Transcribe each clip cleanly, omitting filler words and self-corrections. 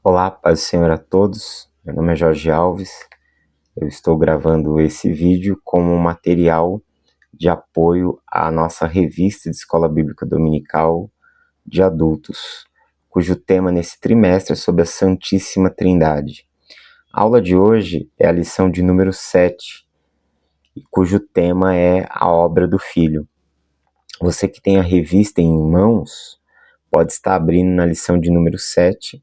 Olá, paz do Senhor a todos. Meu nome é Jorge Alves. Eu estou gravando esse vídeo como um material de apoio à nossa revista de Escola Bíblica Dominical de adultos, cujo tema nesse trimestre é sobre a Santíssima Trindade. A aula de hoje é a lição de número 7, cujo tema é a obra do Filho. Você que tem a revista em mãos, pode estar abrindo na lição de número 7,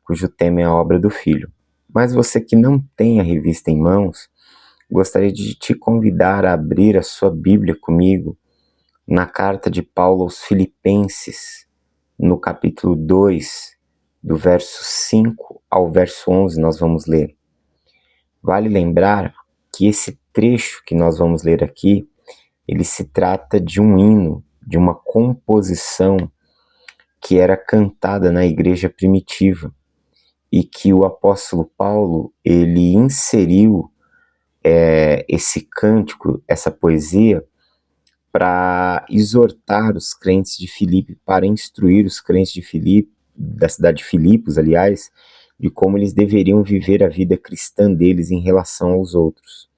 cujo tema é a obra do Filho. Mas você que não tem a revista em mãos, gostaria de te convidar a abrir a sua Bíblia comigo na carta de Paulo aos Filipenses, no capítulo 2, do verso 5 ao verso 11, nós vamos ler. Vale lembrar que esse trecho que nós vamos ler aqui, ele se trata de um hino, de uma composição que era cantada na igreja primitiva, e que o apóstolo Paulo, ele inseriu esse cântico, essa poesia, para exortar os crentes de Filipe, para instruir os crentes de Filipe, da cidade de Filipos, aliás, de como eles deveriam viver a vida cristã deles em relação aos outros.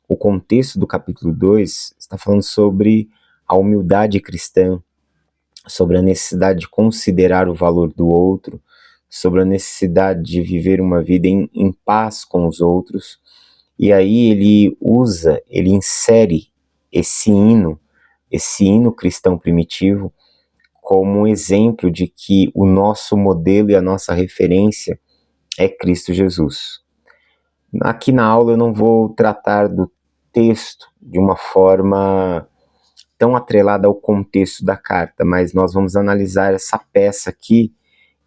O contexto do capítulo 2 está falando sobre a humildade cristã, sobre a necessidade de considerar o valor do outro, sobre a necessidade de viver uma vida em paz com os outros. E aí ele insere esse hino cristão primitivo, como um exemplo de que o nosso modelo e a nossa referência é Cristo Jesus. Aqui na aula eu não vou tratar do texto de uma forma tão atrelada ao contexto da carta, mas nós vamos analisar essa peça aqui,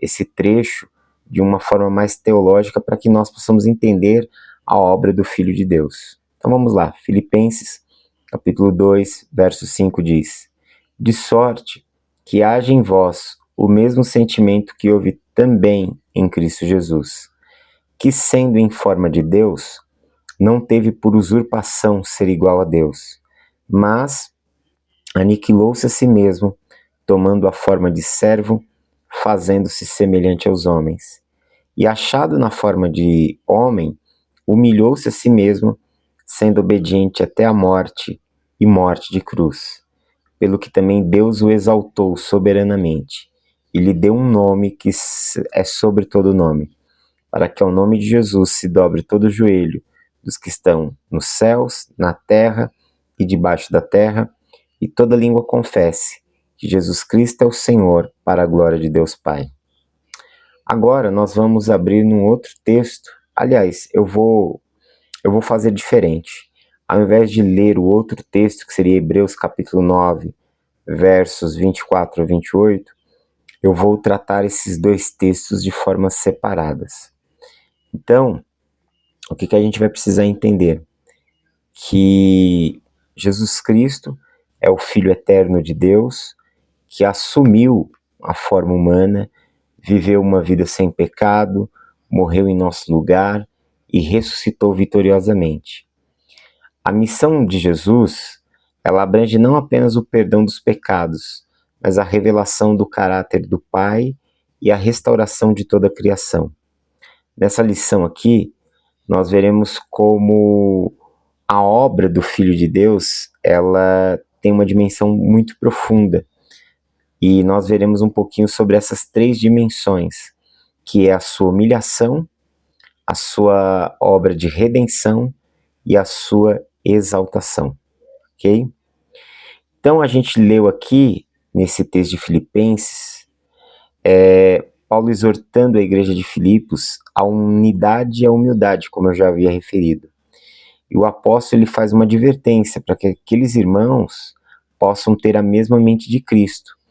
esse trecho, de uma forma mais teológica para que nós possamos entender a obra do Filho de Deus. Então vamos lá, Filipenses, capítulo 2, verso 5 diz: De sorte que haja em vós o mesmo sentimento que houve também em Cristo Jesus, que sendo em forma de Deus, não teve por usurpação ser igual a Deus, mas aniquilou-se a si mesmo, tomando a forma de servo, fazendo-se semelhante aos homens. E achado na forma de homem, humilhou-se a si mesmo, sendo obediente até a morte e morte de cruz. Pelo que também Deus o exaltou soberanamente, e lhe deu um nome que é sobre todo nome, para que ao nome de Jesus se dobre todo o joelho dos que estão nos céus, na terra e debaixo da terra, e toda língua confesse que Jesus Cristo é o Senhor, para a glória de Deus Pai. Agora nós vamos abrir num outro texto. Aliás, eu vou fazer diferente. Ao invés de ler o outro texto, que seria Hebreus capítulo 9, versos 24 a 28, eu vou tratar esses dois textos de formas separadas. Então, o que a gente vai precisar entender? Que Jesus Cristo é o Filho eterno de Deus, que assumiu a forma humana, viveu uma vida sem pecado, morreu em nosso lugar e ressuscitou vitoriosamente. A missão de Jesus, ela abrange não apenas o perdão dos pecados, mas a revelação do caráter do Pai e a restauração de toda a criação. Nessa lição aqui, nós veremos como a obra do Filho de Deus, ela tem uma dimensão muito profunda. E nós veremos um pouquinho sobre essas três dimensões, que é a sua humilhação, a sua obra de redenção e a sua exaltação, ok? Então a gente leu aqui, nesse texto de Filipenses, Paulo exortando a igreja de Filipos à unidade e à humildade, como eu já havia referido. E o apóstolo ele faz uma advertência para que aqueles irmãos possam ter a mesma mente de Cristo.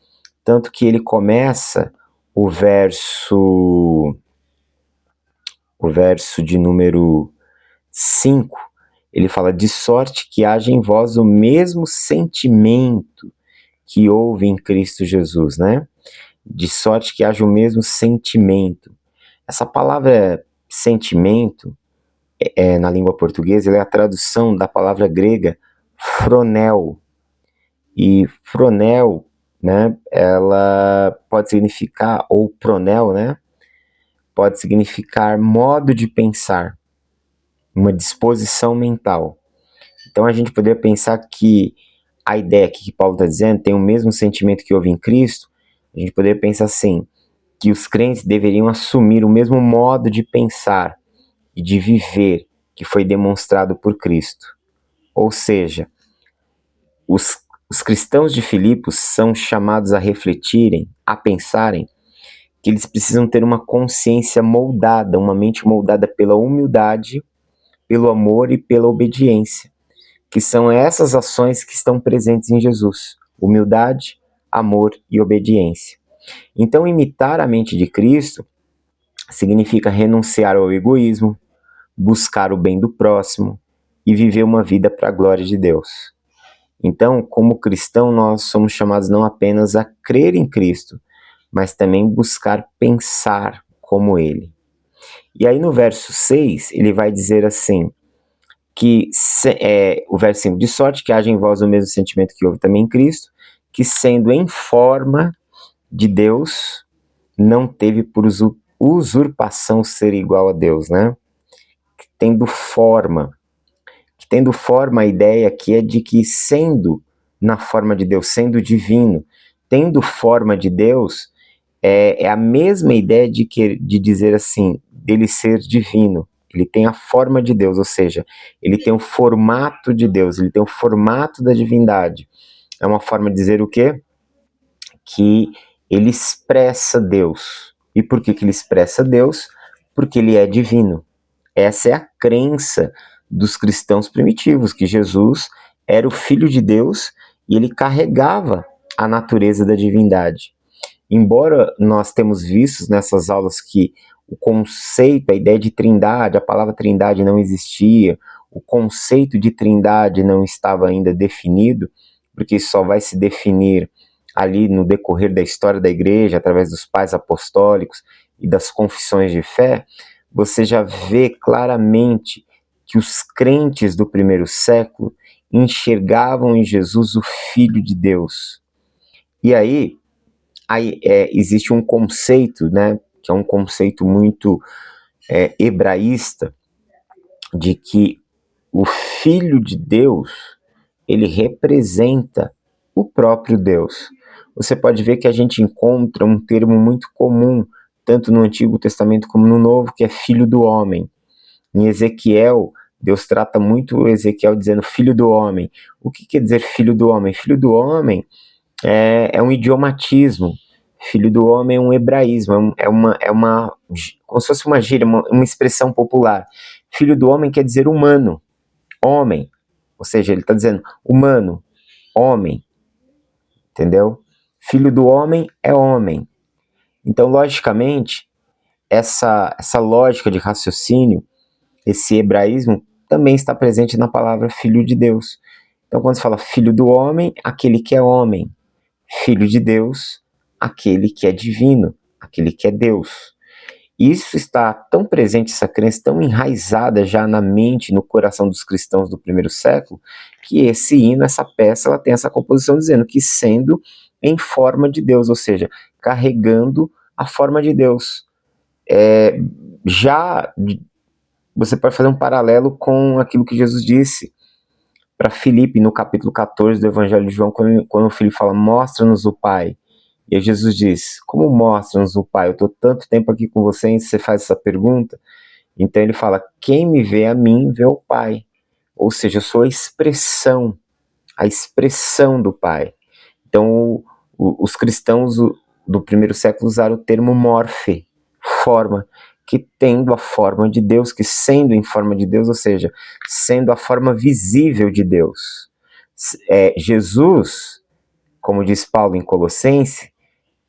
Tanto que ele começa o verso de número 5, ele fala: de sorte que haja em vós o mesmo sentimento que houve em Cristo Jesus, né? De sorte que haja o mesmo sentimento. Essa palavra sentimento, na língua portuguesa, ela é a tradução da palavra grega phronel. E phronel, né, ela pode significar, ou pronel, né, pode significar modo de pensar, uma disposição mental. Então a gente poderia pensar que a ideia aqui que Paulo está dizendo tem o mesmo sentimento que houve em Cristo. A gente poderia pensar assim, que os crentes deveriam assumir o mesmo modo de pensar e de viver que foi demonstrado por Cristo. Ou seja, os cristãos de Filipos são chamados a refletirem, a pensarem, que eles precisam ter uma consciência moldada, uma mente moldada pela humildade, pelo amor e pela obediência, que são essas ações que estão presentes em Jesus: humildade, amor e obediência. Então, imitar a mente de Cristo significa renunciar ao egoísmo, buscar o bem do próximo e viver uma vida para a glória de Deus. Então, como cristão, nós somos chamados não apenas a crer em Cristo, mas também buscar pensar como Ele. E aí no verso 6, ele vai dizer assim, o verso 5, de sorte que haja em vós o mesmo sentimento que houve também em Cristo, que sendo em forma de Deus, não teve por usurpação ser igual a Deus, né? Tendo forma, a ideia aqui é de que sendo na forma de Deus, sendo divino, tendo forma de Deus, é a mesma ideia de dizer assim, dele ser divino. Ele tem a forma de Deus, ou seja, ele tem o formato de Deus, ele tem o formato da divindade. É uma forma de dizer o quê? Que ele expressa Deus. E por que ele expressa Deus? Porque ele é divino. Essa é a crença dos cristãos primitivos, que Jesus era o Filho de Deus e ele carregava a natureza da divindade. Embora nós temos visto nessas aulas que o conceito, a ideia de trindade, a palavra trindade não existia, o conceito de trindade não estava ainda definido, porque isso só vai se definir ali no decorrer da história da igreja, através dos pais apostólicos e das confissões de fé, você já vê claramente que os crentes do primeiro século enxergavam em Jesus o Filho de Deus. E aí existe um conceito, né, que é um conceito muito hebraísta, de que o Filho de Deus, ele representa o próprio Deus. Você pode ver que a gente encontra um termo muito comum, tanto no Antigo Testamento como no Novo, que é filho do homem. Em Ezequiel, Deus trata muito Ezequiel dizendo filho do homem. O que quer dizer filho do homem? Filho do homem é um idiomatismo. Filho do homem é um hebraísmo, como se fosse uma gíria, uma expressão popular. Filho do homem quer dizer humano, homem. Ou seja, ele está dizendo humano, homem. Entendeu? Filho do homem é homem. Então, logicamente, essa lógica de raciocínio, esse hebraísmo, também está presente na palavra filho de Deus. Então, quando se fala filho do homem, aquele que é homem. Filho de Deus, aquele que é divino, aquele que é Deus. Isso está tão presente, essa crença tão enraizada já na mente, no coração dos cristãos do primeiro século, que esse hino, essa peça, ela tem essa composição dizendo que sendo em forma de Deus, ou seja, carregando a forma de Deus. Já você pode fazer um paralelo com aquilo que Jesus disse para Filipe no capítulo 14 do Evangelho de João, quando o Filipe fala, mostra-nos o Pai. E aí Jesus diz, como mostra-nos o Pai? Eu estou tanto tempo aqui com você e você faz essa pergunta. Então ele fala, quem me vê a mim, vê o Pai. Ou seja, eu sou a expressão do Pai. Então os cristãos do primeiro século usaram o termo morfe, forma, que tendo a forma de Deus, que sendo em forma de Deus, ou seja, sendo a forma visível de Deus. Jesus, como diz Paulo em Colossenses,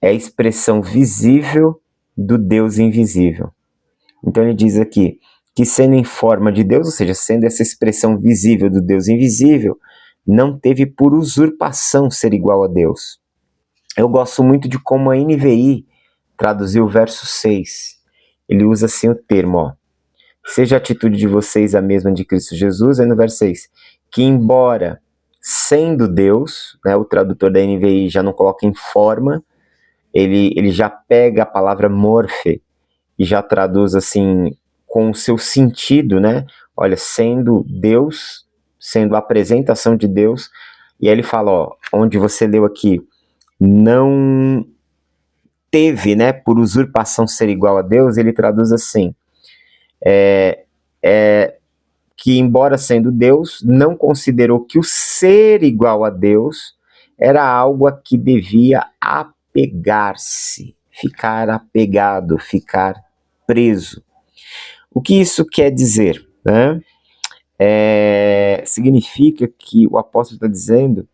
é a expressão visível do Deus invisível. Então ele diz aqui que sendo em forma de Deus, ou seja, sendo essa expressão visível do Deus invisível, não teve por usurpação ser igual a Deus. Eu gosto muito de como a NVI traduziu o verso 6. Ele usa assim o termo, ó, seja a atitude de vocês a mesma de Cristo Jesus, aí no verso 6, que embora sendo Deus, né, o tradutor da NVI já não coloca em forma, ele já pega a palavra morfe, e já traduz assim com o seu sentido, né? Olha, sendo Deus, sendo a apresentação de Deus, e aí ele fala, ó, onde você leu aqui, não teve, né, por usurpação ser igual a Deus, ele traduz assim, que embora sendo Deus, não considerou que o ser igual a Deus era algo a que devia apegar-se, ficar apegado, ficar preso. O que isso quer dizer, né? Significa que o apóstolo está dizendo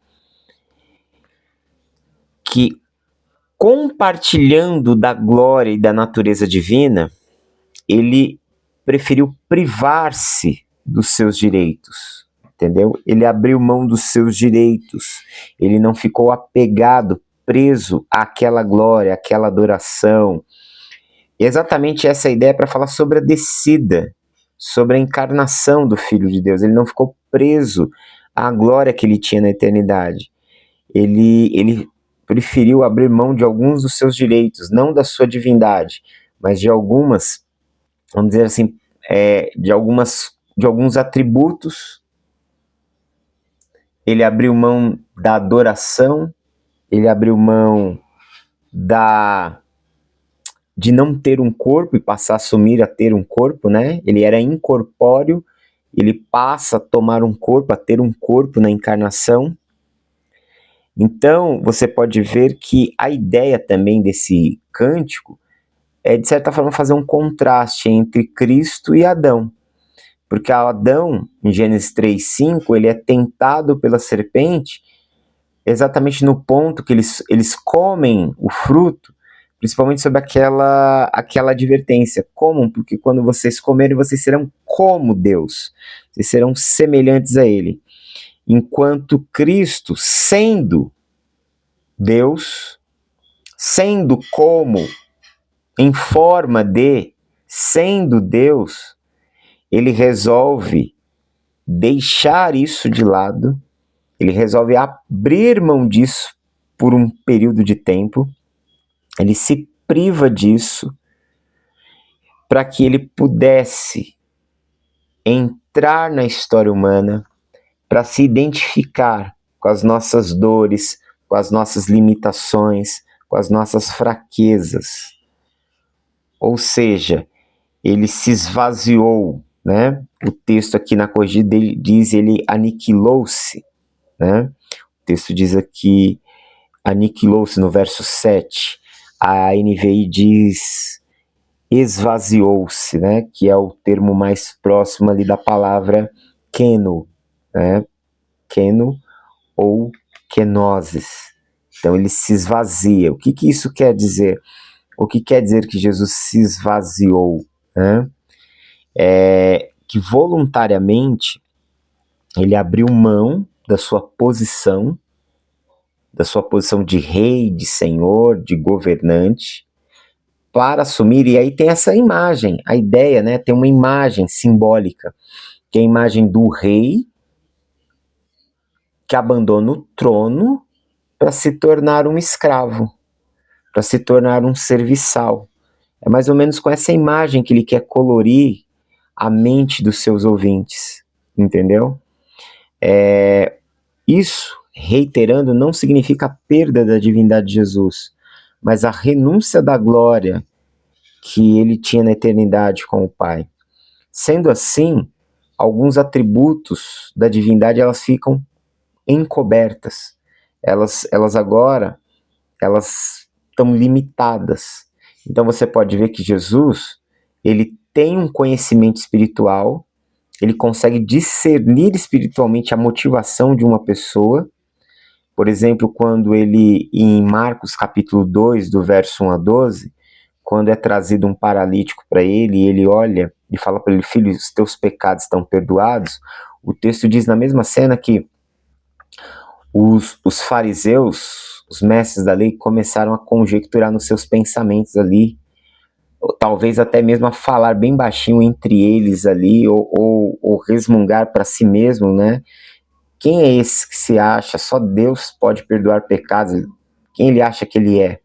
que, compartilhando da glória e da natureza divina, ele preferiu privar-se dos seus direitos, entendeu? Ele abriu mão dos seus direitos, ele não ficou apegado, preso àquela glória, àquela adoração. E exatamente essa ideia é para falar sobre a descida, sobre a encarnação do Filho de Deus. Ele não ficou preso à glória que ele tinha na eternidade. Ele preferiu abrir mão de alguns dos seus direitos, não da sua divindade, mas de algumas, vamos dizer assim, de alguns atributos. Ele abriu mão da adoração, ele abriu mão de não ter um corpo e passar a assumir a ter um corpo, né? Ele era incorpóreo, ele passa a tomar um corpo, a ter um corpo na encarnação. Então, você pode ver que a ideia também desse cântico é, de certa forma, fazer um contraste entre Cristo e Adão. Porque Adão, em Gênesis 3:5, ele é tentado pela serpente exatamente no ponto que eles comem o fruto, principalmente sob aquela advertência. Comam, porque quando vocês comerem, vocês serão como Deus. Vocês serão semelhantes a Ele. Enquanto Cristo, sendo Deus, sendo como, em forma de, sendo Deus, ele resolve deixar isso de lado, ele resolve abrir mão disso por um período de tempo, ele se priva disso para que ele pudesse entrar na história humana, para se identificar com as nossas dores, com as nossas limitações, com as nossas fraquezas. Ou seja, ele se esvaziou, né? O texto aqui na corrigida diz ele aniquilou-se, né? O texto diz aqui aniquilou-se no verso 7. A NVI diz esvaziou-se, né? Que é o termo mais próximo ali da palavra keno, né? Keno ou kenosis. Então ele se esvazia. O que isso quer dizer? O que quer dizer que Jesus se esvaziou, né? Que voluntariamente ele abriu mão da sua posição de rei, de senhor, de governante, para assumir, e aí tem essa imagem, a ideia, né, tem uma imagem simbólica, que é a imagem do rei que abandona o trono para se tornar um escravo, para se tornar um serviçal. É mais ou menos com essa imagem que ele quer colorir a mente dos seus ouvintes, entendeu? Isso, reiterando, não significa a perda da divindade de Jesus, mas a renúncia da glória que ele tinha na eternidade com o Pai. Sendo assim, alguns atributos da divindade elas ficam encobertas. Elas agora estão limitadas. Então você pode ver que Jesus, ele tem um conhecimento espiritual, ele consegue discernir espiritualmente a motivação de uma pessoa. Por exemplo, quando ele, em Marcos capítulo 2, do verso 1 a 12, quando é trazido um paralítico para ele, e ele olha e fala para ele, filho, os teus pecados estão perdoados, o texto diz na mesma cena que os fariseus, os mestres da lei, começaram a conjecturar nos seus pensamentos ali, ou talvez até mesmo a falar bem baixinho entre eles ali, ou resmungar para si mesmo, né? Quem é esse que se acha? Só Deus pode perdoar pecados. Quem ele acha que ele é?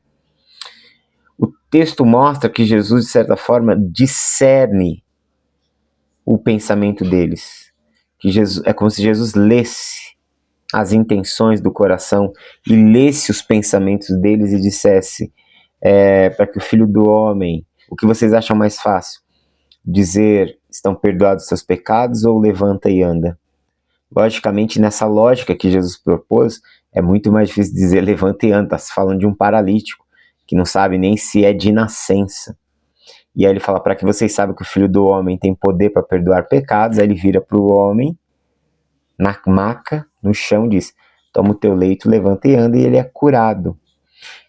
texto mostra que Jesus, de certa forma, discerne o pensamento deles. Que Jesus, é como se Jesus lesse as intenções do coração e lesse os pensamentos deles e dissesse para que o Filho do Homem, o que vocês acham mais fácil? Dizer, estão perdoados seus pecados, ou levanta e anda? Logicamente, nessa lógica que Jesus propôs, é muito mais difícil dizer levanta e anda. Está se falando de um paralítico, que não sabe nem se é de nascença. E aí ele fala, para que vocês saibam que o Filho do Homem tem poder para perdoar pecados. Aí ele vira para o homem, na maca, no chão, diz, toma o teu leito, levanta e anda, e ele é curado.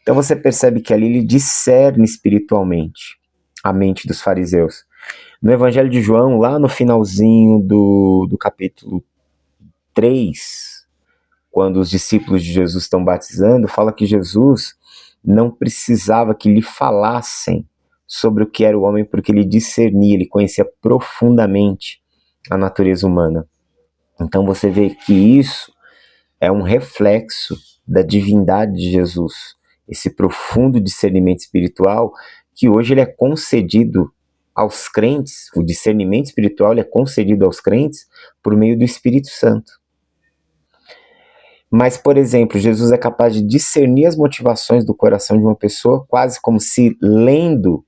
Então você percebe que ali ele discerne espiritualmente a mente dos fariseus. No Evangelho de João, lá no finalzinho do capítulo 3, quando os discípulos de Jesus estão batizando, fala que Jesus não precisava que lhe falassem sobre o que era o homem, porque ele discernia, ele conhecia profundamente a natureza humana. Então você vê que isso é um reflexo da divindade de Jesus, esse profundo discernimento espiritual que hoje ele é concedido aos crentes, o discernimento espiritual ele é concedido aos crentes por meio do Espírito Santo. Mas, por exemplo, Jesus é capaz de discernir as motivações do coração de uma pessoa, quase como se lendo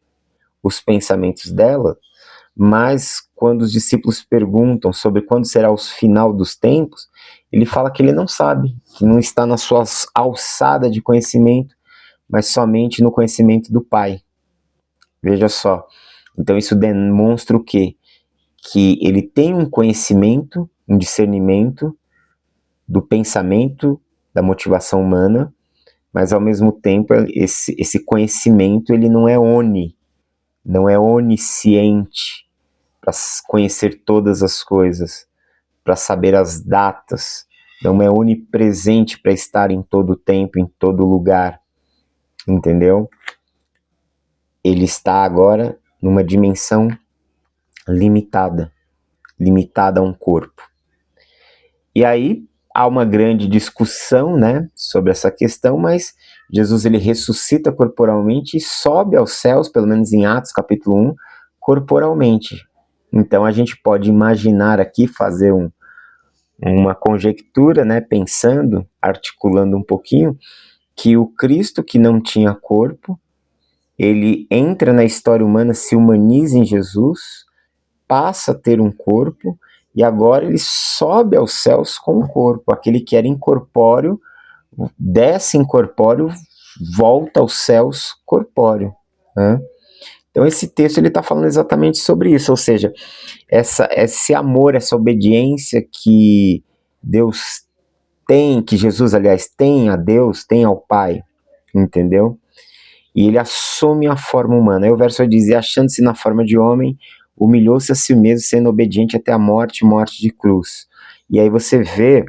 os pensamentos dela, mas quando os discípulos perguntam sobre quando será o final dos tempos, ele fala que ele não sabe, que não está na sua alçada de conhecimento, mas somente no conhecimento do Pai. Veja só. Então isso demonstra o quê? Que ele tem um conhecimento, um discernimento do pensamento, da motivação humana, mas ao mesmo tempo esse conhecimento ele não é onisciente para conhecer todas as coisas, para saber as datas, não é onipresente para estar em todo tempo, em todo lugar, entendeu? Ele está agora numa dimensão limitada a um corpo. E aí há uma grande discussão, né, sobre essa questão, mas Jesus ele ressuscita corporalmente e sobe aos céus, pelo menos em Atos capítulo 1, corporalmente. Então a gente pode imaginar aqui, fazer uma conjectura, né, pensando, articulando um pouquinho, que o Cristo que não tinha corpo, ele entra na história humana, se humaniza em Jesus, passa a ter um corpo, e agora ele sobe aos céus com o corpo. Aquele que era incorpóreo, desce incorpóreo, volta aos céus corpóreo, né? Então esse texto ele está falando exatamente sobre isso, ou seja, esse amor, essa obediência que Deus tem, que Jesus, aliás, tem a Deus, tem ao Pai, entendeu? E ele assume a forma humana. Aí o verso vai dizer, achando-se na forma de homem, humilhou-se a si mesmo, sendo obediente até a morte de cruz. E aí você vê,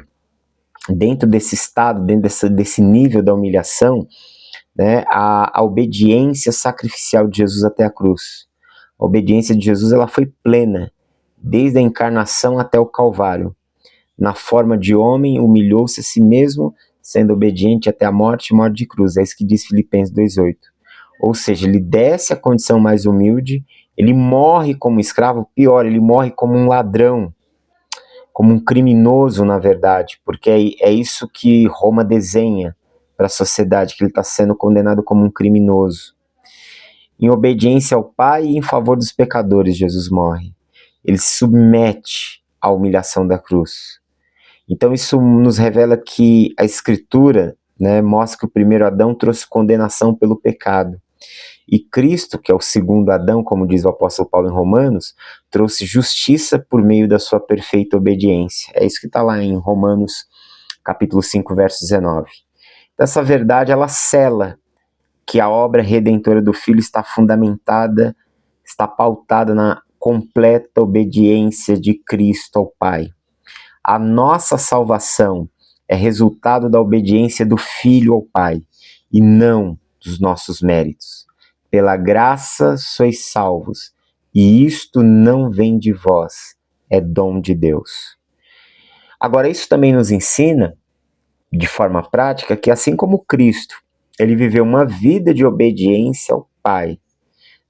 dentro desse estado, dentro desse nível da humilhação, né, a obediência sacrificial de Jesus até a cruz. A obediência de Jesus ela foi plena, desde a encarnação até o Calvário. Na forma de homem, humilhou-se a si mesmo, sendo obediente até a morte de cruz. É isso que diz Filipenses 2,8. Ou seja, ele desce à condição mais humilde, ele morre como escravo, pior, ele morre como um ladrão, como um criminoso, na verdade, porque é isso que Roma desenha para a sociedade, que ele está sendo condenado como um criminoso. Em obediência ao Pai e em favor dos pecadores, Jesus morre. Ele se submete à humilhação da cruz. Então isso nos revela que a Escritura, né, mostra que o primeiro Adão trouxe condenação pelo pecado. E Cristo, que é o segundo Adão, como diz o apóstolo Paulo em Romanos, trouxe justiça por meio da sua perfeita obediência. É isso que está lá em Romanos, capítulo 5, verso 19. Essa verdade, ela sela que a obra redentora do Filho está fundamentada, está pautada na completa obediência de Cristo ao Pai. A nossa salvação é resultado da obediência do Filho ao Pai, e não dos nossos méritos. Pela graça sois salvos, e isto não vem de vós, é dom de Deus. Agora, isso também nos ensina, de forma prática, que assim como Cristo, ele viveu uma vida de obediência ao Pai.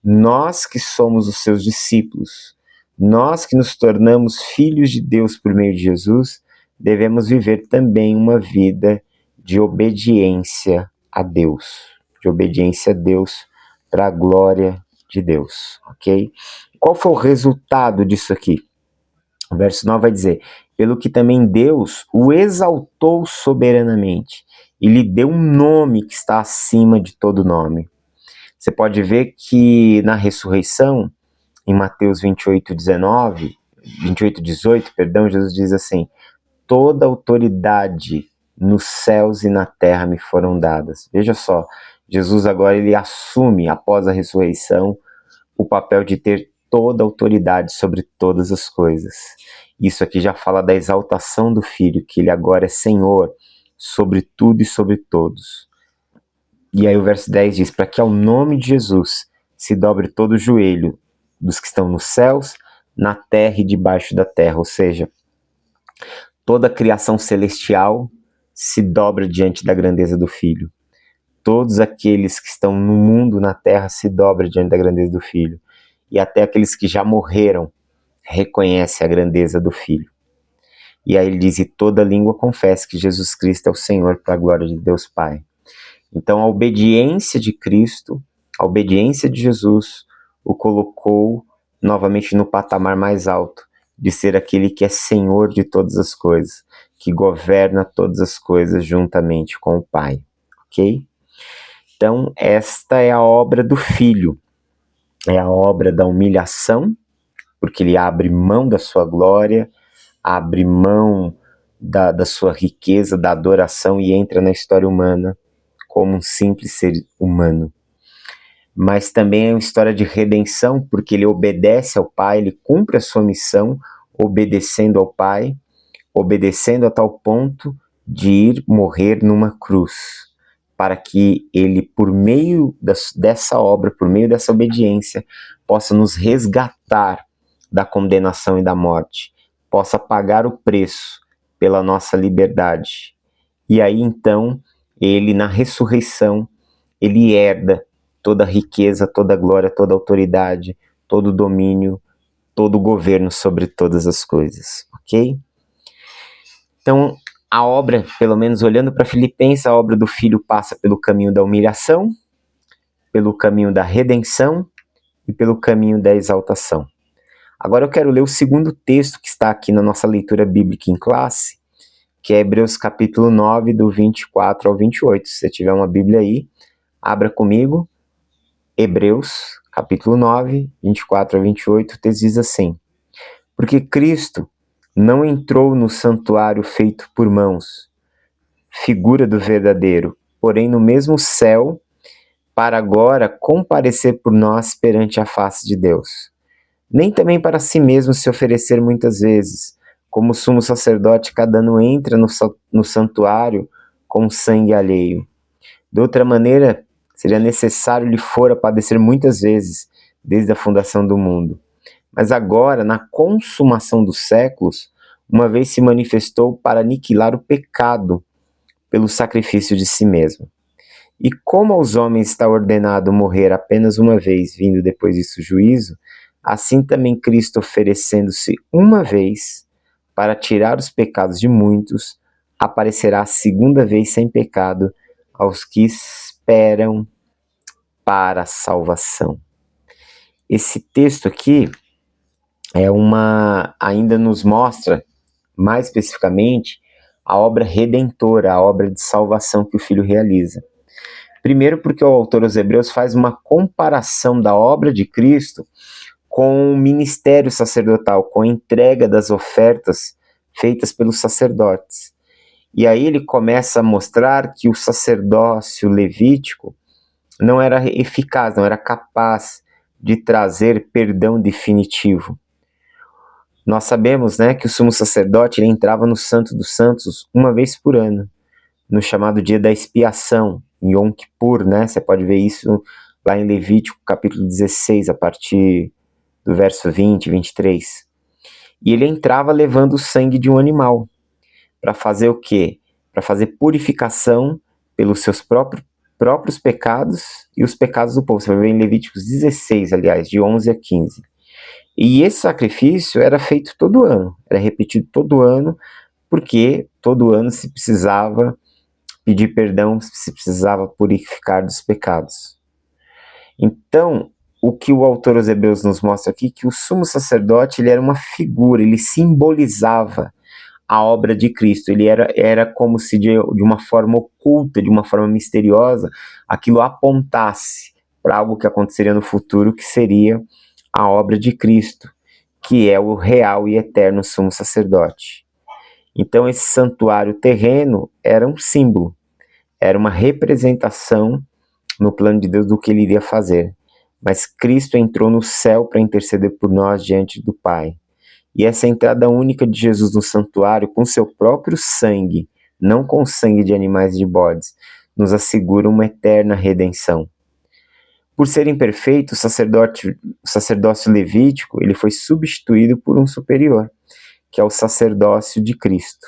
Nós que somos os seus discípulos, nós que nos tornamos filhos de Deus por meio de Jesus, devemos viver também uma vida de obediência a Deus, para a glória de Deus, ok? Qual foi o resultado disso aqui? O verso 9 vai dizer: pelo que também Deus o exaltou soberanamente e lhe deu um nome que está acima de todo nome. Você pode ver que na ressurreição, em Mateus 28:18, Jesus diz assim: toda autoridade nos céus e na terra me foram dadas. Veja só, Jesus agora ele assume, após a ressurreição, o papel de ter toda a autoridade sobre todas as coisas. Isso aqui já fala da exaltação do Filho, que ele agora é Senhor sobre tudo e sobre todos. E aí o verso 10 diz: para que ao nome de Jesus se dobre todo o joelho dos que estão nos céus, na terra e debaixo da terra. Ou seja, toda a criação celestial se dobra diante da grandeza do Filho. Todos aqueles que estão no mundo, na terra, se dobram diante da grandeza do Filho. E até aqueles que já morreram reconhecem a grandeza do Filho. E aí ele diz: e toda língua confessa que Jesus Cristo é o Senhor, para a glória de Deus Pai. Então a obediência de Cristo, a obediência de Jesus, o colocou novamente no patamar mais alto, de ser aquele que é Senhor de todas as coisas, que governa todas as coisas juntamente com o Pai, ok? Então esta é a obra do Filho, é a obra da humilhação, porque ele abre mão da sua glória, abre mão da sua riqueza, da adoração e entra na história humana como um simples ser humano. Mas também é uma história de redenção, porque ele obedece ao Pai, ele cumpre a sua missão, obedecendo ao Pai, obedecendo a tal ponto de ir morrer numa cruz, para que ele, por meio dessa obra, por meio dessa obediência, possa nos resgatar da condenação e da morte, possa pagar o preço pela nossa liberdade. E aí então, ele na ressurreição, ele herda toda a riqueza, toda a glória, toda a autoridade, todo o domínio, todo o governo sobre todas as coisas, ok? Então, a obra, pelo menos olhando para Filipenses, a obra do Filho passa pelo caminho da humilhação, pelo caminho da redenção e pelo caminho da exaltação. Agora eu quero ler o segundo texto que está aqui na nossa leitura bíblica em classe, que é Hebreus capítulo 9, do 24 ao 28. Se você tiver uma Bíblia aí, abra comigo. Hebreus capítulo 9, 24 ao 28, o texto diz assim: porque Cristo não entrou no santuário feito por mãos, figura do verdadeiro, porém no mesmo céu, para agora comparecer por nós perante a face de Deus. Nem também para si mesmo se oferecer muitas vezes, como sumo sacerdote cada ano entra no santuário com sangue alheio. De outra maneira, seria necessário lhe fora padecer muitas vezes, desde a fundação do mundo. Mas agora, na consumação dos séculos, uma vez se manifestou para aniquilar o pecado pelo sacrifício de si mesmo. E como aos homens está ordenado morrer apenas uma vez, vindo depois disso o juízo, assim também Cristo, oferecendo-se uma vez para tirar os pecados de muitos, aparecerá a segunda vez sem pecado aos que esperam para a salvação. Esse texto aqui ainda nos mostra, mais especificamente, a obra redentora, a obra de salvação que o Filho realiza. Primeiro porque o autor aos Hebreus faz uma comparação da obra de Cristo com o ministério sacerdotal, com a entrega das ofertas feitas pelos sacerdotes. E aí ele começa a mostrar que o sacerdócio levítico não era eficaz, não era capaz de trazer perdão definitivo. Nós sabemos, né, que o sumo sacerdote ele entrava no Santo dos Santos uma vez por ano, no chamado dia da expiação, em Yom Kippur, né? Você pode ver isso lá em Levítico, capítulo 16, a partir do verso 20, 23. E ele entrava levando o sangue de um animal. Para fazer o quê? Para fazer purificação pelos seus próprios próprios pecados e os pecados do povo. Você vai ver em Levíticos 16, aliás, de 11 a 15. E esse sacrifício era feito todo ano, era repetido todo ano, porque todo ano se precisava pedir perdão, se precisava purificar dos pecados. Então, o que o autor aos Hebreus nos mostra aqui, que o sumo sacerdote ele era uma figura, ele simbolizava a obra de Cristo, ele era como se de uma forma oculta, de uma forma misteriosa, aquilo apontasse para algo que aconteceria no futuro, que seria a obra de Cristo, que é o real e eterno sumo sacerdote. Então esse santuário terreno era um símbolo, era uma representação no plano de Deus do que ele iria fazer. Mas Cristo entrou no céu para interceder por nós diante do Pai. E essa entrada única de Jesus no santuário, com seu próprio sangue, não com o sangue de animais e de bodes, nos assegura uma eterna redenção. Por ser imperfeito, o sacerdócio levítico ele foi substituído por um superior, que é o sacerdócio de Cristo.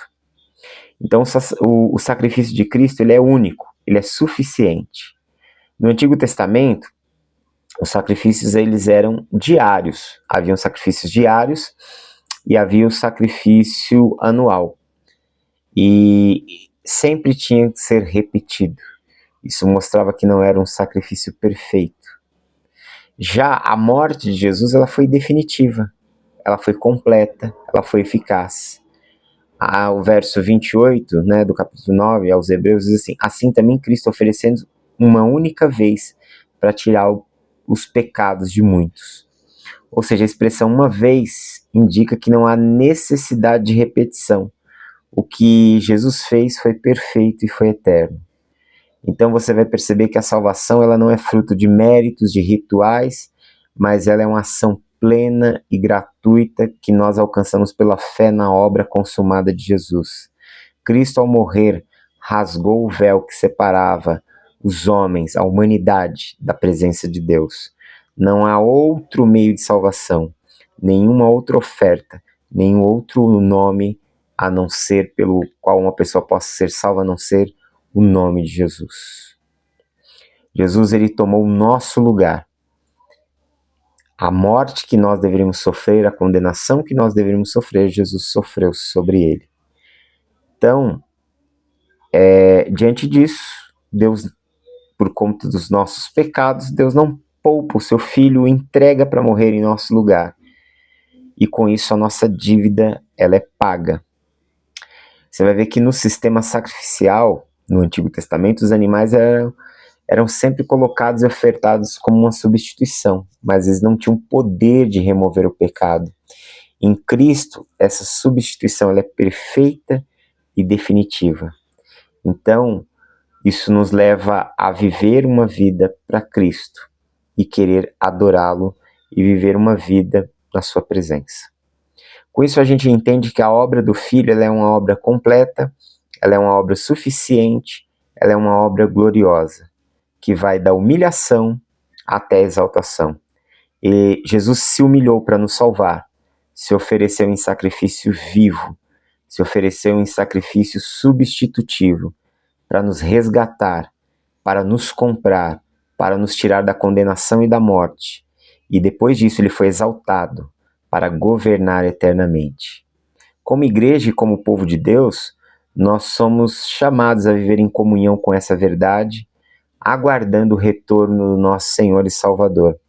Então o sacrifício de Cristo ele é único, ele é suficiente. No Antigo Testamento, os sacrifícios eles eram diários. Haviam sacrifícios diários e havia o sacrifício anual. E sempre tinha que ser repetido. Isso mostrava que não era um sacrifício perfeito. Já a morte de Jesus ela foi definitiva, ela foi completa, ela foi eficaz. O verso 28, né, do capítulo 9 aos Hebreus diz assim: assim também Cristo oferecendo uma única vez para tirar os pecados de muitos. Ou seja, a expressão uma vez indica que não há necessidade de repetição. O que Jesus fez foi perfeito e foi eterno. Então você vai perceber que a salvação ela não é fruto de méritos, de rituais, mas ela é uma ação plena e gratuita que nós alcançamos pela fé na obra consumada de Jesus. Cristo, ao morrer, rasgou o véu que separava os homens, a humanidade, da presença de Deus. Não há outro meio de salvação, nenhuma outra oferta, nenhum outro nome a não ser pelo qual uma pessoa possa ser salva, a não ser o nome de Jesus. Jesus ele tomou o nosso lugar. A morte que nós deveríamos sofrer, a condenação que nós deveríamos sofrer, Jesus sofreu sobre ele. Então, diante disso, Deus, por conta dos nossos pecados, Deus não poupa o seu filho, o entrega para morrer em nosso lugar. E com isso a nossa dívida ela é paga. Você vai ver que no sistema sacrificial, no Antigo Testamento, os animais eram sempre colocados e ofertados como uma substituição, mas eles não tinham poder de remover o pecado. Em Cristo, essa substituição ela é perfeita e definitiva. Então, isso nos leva a viver uma vida para Cristo e querer adorá-lo e viver uma vida na sua presença. Com isso a gente entende que a obra do Filho ela é uma obra completa, ela é uma obra suficiente, ela é uma obra gloriosa, que vai da humilhação até a exaltação. E Jesus se humilhou para nos salvar, se ofereceu em sacrifício vivo, se ofereceu em sacrifício substitutivo, para nos resgatar, para nos comprar, para nos tirar da condenação e da morte. E depois disso ele foi exaltado para governar eternamente. Como igreja e como povo de Deus, nós somos chamados a viver em comunhão com essa verdade, aguardando o retorno do nosso Senhor e Salvador.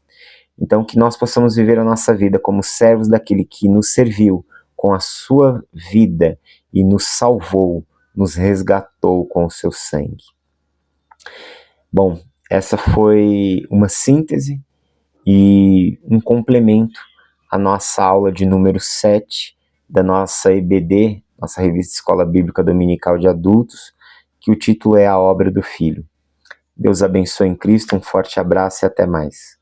Então que nós possamos viver a nossa vida como servos daquele que nos serviu com a sua vida e nos salvou, nos resgatou com o seu sangue. Bom, essa foi uma síntese e um complemento à nossa aula de número 7 da nossa EBD, nossa Revista Escola Bíblica Dominical de Adultos, que o título é A Obra do Filho. Deus abençoe em Cristo, um forte abraço e até mais.